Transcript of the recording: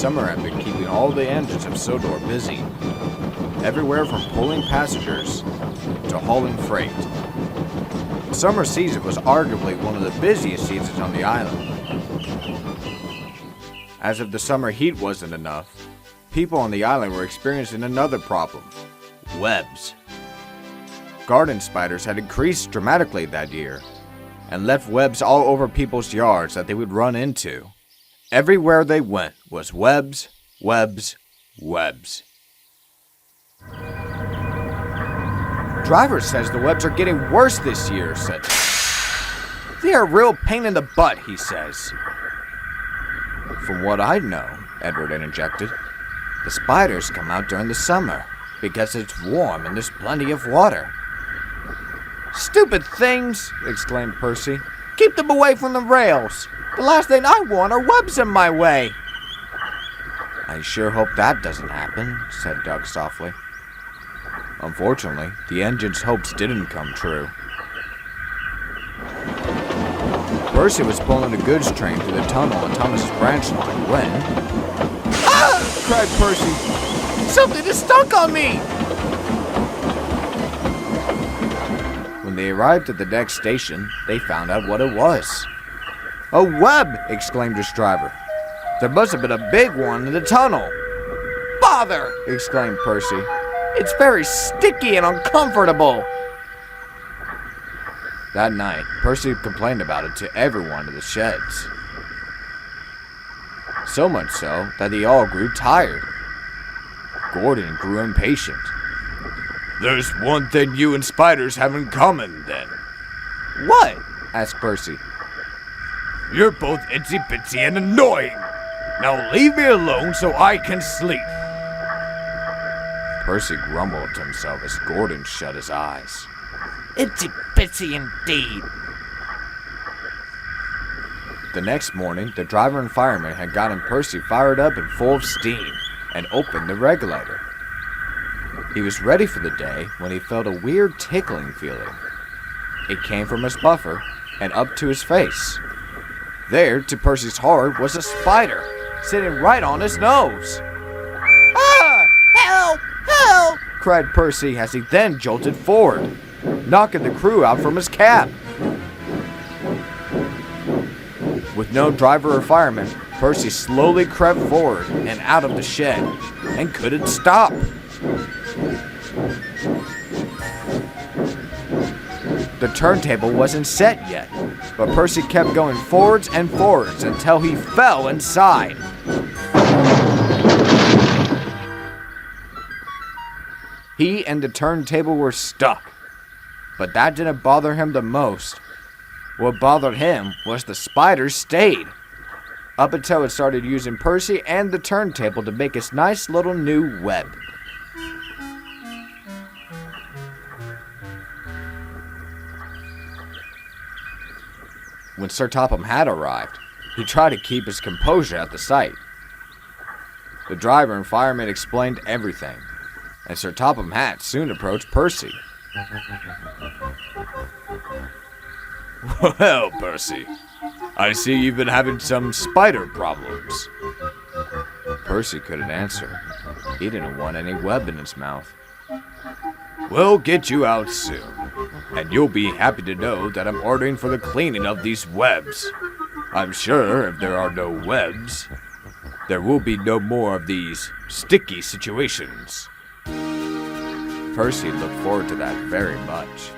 summer had been keeping all the engines of Sodor busy, everywhere from pulling passengers to hauling freight. The summer season was arguably one of the busiest seasons on the island. As if the summer heat wasn't enough, people on the island were experiencing another problem: webs. Garden spiders had increased dramatically that year, and left webs all over people's yards that they would run into. Everywhere they went was webs, webs, webs. Driver says the webs are getting worse this year, said he. They are a real pain in the butt, he says. From what I know, Edward interjected, the spiders come out during the summer because it's warm and there's plenty of water. Stupid things, exclaimed Percy. Keep them away from the rails. The last thing I want are webs in my way. I sure hope that doesn't happen, said Doug softly. Unfortunately, the engine's hopes didn't come true. Percy was pulling a goods train through the tunnel on Thomas's branch line when... Ah! Cried Percy. Something is stuck on me! When they arrived at the next station, they found out what it was. A web! Exclaimed his driver. There must have been a big one in the tunnel. Bother! Exclaimed Percy. It's very sticky and uncomfortable. That night, Percy complained about it to everyone in the sheds. So much so that they all grew tired. Gordon grew impatient. There's one thing you and spiders have in common, then. What? Asked Percy. You're both itsy-bitsy and annoying. Now leave me alone so I can sleep. Percy grumbled to himself as Gordon shut his eyes. Itsy-bitsy indeed. The next morning, the driver and fireman had gotten Percy fired up and full of steam and opened the regulator. He was ready for the day when he felt a weird tickling feeling. It came from his buffer and up to his face. There, to Percy's horror, was a spider, sitting right on his nose. Ah! Help! Help! Cried Percy as he then jolted forward, knocking the crew out from his cab. With no driver or fireman, Percy slowly crept forward and out of the shed, and couldn't stop. The turntable wasn't set yet, but Percy kept going forwards and forwards until he fell inside. He and the turntable were stuck, but that didn't bother him the most. What bothered him was the spider stayed, up until it started using Percy and the turntable to make its nice little new web. When Sir Topham Hatt arrived, he tried to keep his composure at the sight. The driver and fireman explained everything, and Sir Topham Hatt soon approached Percy. Well, Percy, I see you've been having some spider problems. Percy couldn't answer. He didn't want any web in his mouth. We'll get you out soon, and you'll be happy to know that I'm ordering for the cleaning of these webs. I'm sure if there are no webs, there will be no more of these sticky situations. Percy looked forward to that very much.